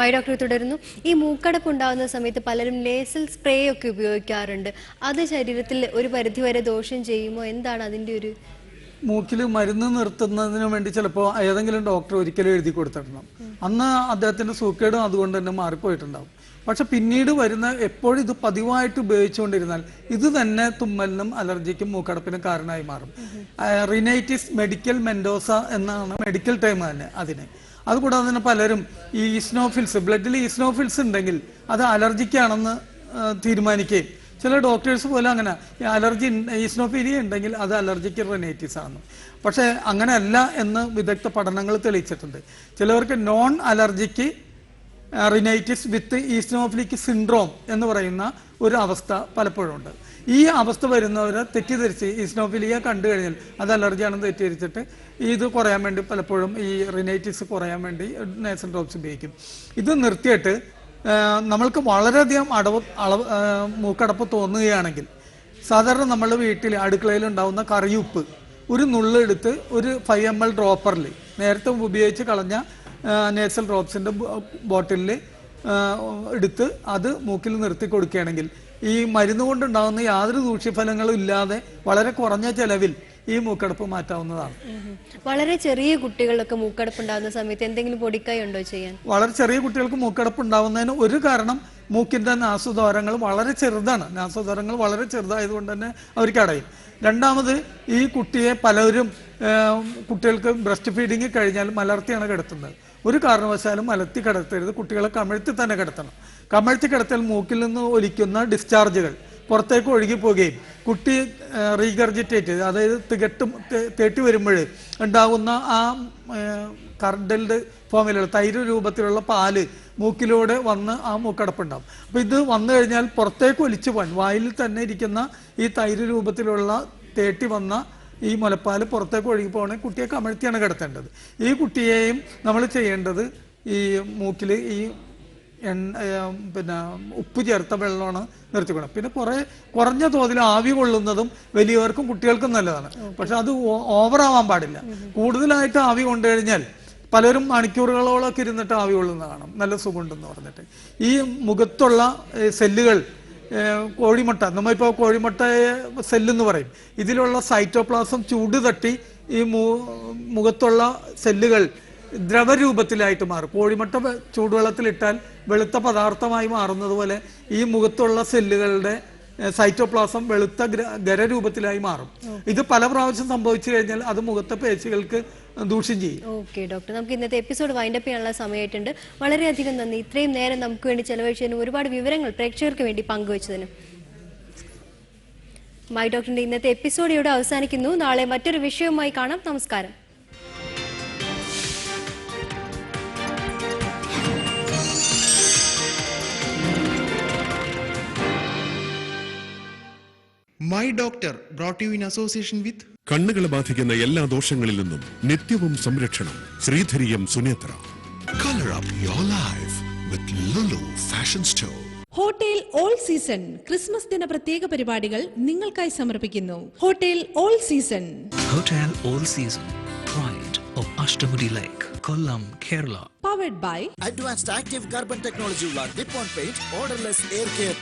My doctor തുടരുന്നു. ഈ മൂക്കടപ്പ് ഉണ്ടാകുന്ന സമയത്ത് പലരും നേസൽ സ്പ്രേ ഒക്കെ ഉപയോഗിക്കാറുണ്ട്. അത് ശരീരത്തിൽ ഒരു പരിധിവരെ ദോഷം ചെയ്യുമോ? എന്താണ് അതിന്റെ ഒരു മൂക്കിൽ മരുന്ന് നിർത്തുന്നതിന് വേണ്ടി ചിലപ്പോൾ ഏതെങ്കിലും ഡോക്ടർ ഒരിക്കലും എഴുതി കൊടുത്തിട്ടുണ്ടാവും. അന്ന് അദ്ദേഹത്തിന്റെ സൂക്കേടും അതുകൊണ്ട് തന്നെ മാറിപ്പോയിട്ടുണ്ടാവും. പക്ഷെ പിന്നീട് വരുന്ന എപ്പോഴും ഇത് പതിവായിട്ട് ഉപയോഗിച്ചുകൊണ്ടിരുന്നാൽ ഇത് തന്നെ തുമ്മലിനും അലർജിക്കും മൂക്കടപ്പിനും കാരണമായി മാറും. റിനൈറ്റിസ് മെഡിക്കൽ മെൻഡോസ എന്നാണ് മെഡിക്കൽ ടൈം തന്നെ അതിന്. അതുകൂടാതെ തന്നെ പലരും ഈ ഈസ്നോഫിൽസ്, ബ്ലഡിൽ ഈസ്നോഫിൽസ് ഉണ്ടെങ്കിൽ അത് അലർജിക്കാണെന്ന് തീരുമാനിക്കുകയും ചില ഡോക്ടേഴ്സ് പോലും അങ്ങനെ അലർജി ഈസ്നോഫീലിയ ഉണ്ടെങ്കിൽ അത് അലർജിക്ക് റിനൈറ്റിസ് ആണ്. പക്ഷേ അങ്ങനെയല്ല എന്ന് വിദഗ്ധ പഠനങ്ങൾ തെളിയിച്ചിട്ടുണ്ട്. ചിലവർക്ക് നോൺ അലർജിക്ക് റിനൈറ്റിസ് വിത്ത് ഈസ്നോഫിലിക് സിൻഡ്രോം എന്ന് പറയുന്ന ഒരു അവസ്ഥ പലപ്പോഴും ഉണ്ട്. ഈ അവസ്ഥ വരുന്നവരെ തെറ്റിദ്ധരിച്ച് ഈസ്നോഫിലിയ കണ്ടു കഴിഞ്ഞാൽ അത് അലർജിയാണെന്ന് തെറ്റിദ്ധരിച്ചിട്ട് ഇത് കുറയാൻ വേണ്ടി പലപ്പോഴും ഈ റിനൈറ്റിസ് കുറയാൻ വേണ്ടി നേസൽ ഡ്രോപ്സ് ഉപയോഗിക്കും. ഇത് നിർത്തിയിട്ട് നമ്മൾക്ക് വളരെയധികം മൂക്കടപ്പ് തോന്നുകയാണെങ്കിൽ സാധാരണ നമ്മൾ വീട്ടിൽ അടുക്കളയിൽ ഉണ്ടാവുന്ന കറിയുപ്പ് ഒരു നുള്ളെടുത്ത് ഒരു 5 ml ഡ്രോപ്പറിൽ നേരത്തെ ഉപയോഗിച്ച് കളഞ്ഞ നേസൽ ഡ്രോപ്സിൻ്റെ ബോട്ടിലിൽ എടുത്ത് അത് മൂക്കിൽ നിർത്തി കൊടുക്കുകയാണെങ്കിൽ ഈ മരുന്ന് കൊണ്ടുണ്ടാകുന്ന യാതൊരു ദൂഷ്യഫലങ്ങളും ഇല്ലാതെ വളരെ കുറഞ്ഞ ചെലവിൽ ഈ മൂക്കടപ്പ് മാറ്റാവുന്നതാണ്. വളരെ ചെറിയ കുട്ടികളൊക്കെ മൂക്കടപ്പ് ഉണ്ടാകുന്ന സമയത്ത് എന്തെങ്കിലും പൊടിക്കൈ ഉണ്ടോ ചെയ്യാൻ? വളരെ ചെറിയ കുട്ടികൾക്ക് മൂക്കടപ്പ് ഉണ്ടാവുന്നതിന് ഒരു കാരണം മൂക്കിന്റെ നാസദ്വാരങ്ങൾ വളരെ ചെറുതാണ്. നാസദ്വാരങ്ങൾ വളരെ ചെറുതായതുകൊണ്ട് തന്നെ അവർക്ക് അടയും. രണ്ടാമത് ഈ കുട്ടിയെ പലരും കുട്ടികൾക്ക് ബ്രസ്റ്റ് ഫീഡിങ് കഴിഞ്ഞാൽ മലർത്തിയാണ് കിടത്തുന്നത്. ഒരു കാരണവശാലും മലർത്തി കിടത്തരുത്. കുട്ടികളെ കമഴ്ത്തി തന്നെ കിടത്തണം. കമഴ്ത്തി കിടത്താൽ മൂക്കിൽ നിന്ന് ഒലിക്കുന്ന ഡിസ്ചാർജുകൾ പുറത്തേക്ക് ഒഴുകി പോവുകയും കുട്ടി റീഗർജിറ്റേറ്റ്, അതായത് തേട്ടി വരുമ്പോൾ ഉണ്ടാകുന്ന ആ കർഡൽഡ് ഫോമിലുള്ള തൈര് രൂപത്തിലുള്ള പാല് മൂക്കിലൂടെ വന്ന് ആ മൂക്കടപ്പുണ്ടാവും. അപ്പം ഇത് വന്നു കഴിഞ്ഞാൽ പുറത്തേക്ക് ഒലിച്ചു പോകാൻ വായിൽ തന്നെ ഇരിക്കുന്ന ഈ തൈര് രൂപത്തിലുള്ള തേട്ടി വന്ന ഈ മുലപ്പാൽ പുറത്തേക്ക് ഒഴുകി പോകണമെങ്കിൽ കുട്ടിയെ കമഴ്ത്തിയാണ് കിടത്തേണ്ടത്. ഈ കുട്ടിയെയും നമ്മൾ ചെയ്യേണ്ടത് ഈ മൂക്കിൽ ഈ പിന്നെ ഉപ്പ് ചേർത്ത വെള്ളമാണ് നിർത്തിക്കണം. പിന്നെ കുറഞ്ഞ തോതിൽ ആവി കൊള്ളുന്നതും വലിയവർക്കും കുട്ടികൾക്കും നല്ലതാണ്. പക്ഷെ അത് ഓവറാവാൻ പാടില്ല. കൂടുതലായിട്ട് ആവി കൊണ്ടു കഴിഞ്ഞാൽ പലരും മണിക്കൂറുകളോളൊക്കെ ഇരുന്നിട്ട് ആവി കൊള്ളുന്ന കാണാം, നല്ല സുഖമുണ്ടെന്ന് പറഞ്ഞിട്ട്. ഈ മുഖത്തുള്ള സെല്ലുകൾ കോഴിമുട്ട, നമ്മളിപ്പോൾ കോഴിമുട്ട സെല്ലെന്ന് പറയും, ഇതിലുള്ള സൈറ്റോപ്ലാസം ചൂട് തട്ടി ഈ മുഖത്തുള്ള സെല്ലുകൾ ദ്രവരൂപത്തിലായിട്ട് മാറും. കോഴിമുട്ട ചൂടുവെള്ളത്തിലിട്ടാൽ വെളുത്ത പദാർത്ഥമായി മാറുന്നത് പോലെ ഈ മുഖത്തുള്ള സെല്ലുകളുടെ സൈറ്റോപ്ലാസം വെളുത്ത ഖരരൂപത്തിലായി മാറും. ഇത് പല പ്രാവശ്യം സംഭവിച്ചു കഴിഞ്ഞാൽ അത് മുഖത്തെ പേശികൾക്ക് ദൂഷ്യം ചെയ്യും. ഓക്കെ ഡോക്ടർ, നമുക്ക് ഇന്നത്തെ എപ്പിസോഡ് വൈൻഡപ്പ് ചെയ്യാനുള്ള സമയമായിട്ടുണ്ട്. വളരെയധികം നന്ദി. ഇത്രയും നേരം നമുക്ക് വേണ്ടി ചെലവഴിച്ചതിനും ഒരുപാട് വിവരങ്ങൾ പ്രേക്ഷകർക്ക് വേണ്ടി പങ്കുവച്ചതിനും. മൈ ഡോക്ടറിന്റെ ഇന്നത്തെ എപ്പിസോഡ് ഇവിടെ അവസാനിക്കുന്നു. നാളെ മറ്റൊരു വിഷയവുമായി കാണാം. നമസ്കാരം. My doctor brought you in association with കണ്ണുകളെ ബാധിക്കുന്ന എല്ലാ ദോഷങ്ങളിൽ നിന്നും നിത്യവും സംരക്ഷണം. Sreedhareeyam Sunetra. Color up your life with Lulu Fashion Store. Hotel all season Christmas ദിന പ്രത്യേക പരിപാടികൾ നിങ്ങൾക്കായി സമർപ്പിക്കുന്നു. Hotel all season. Hotel All Season, Pride of Ashtamudi Lake, Kollam, Kerala. Powered by Advanced Active Carbon Technology ഉള്ള Nippon Paint, Odorless Air Care.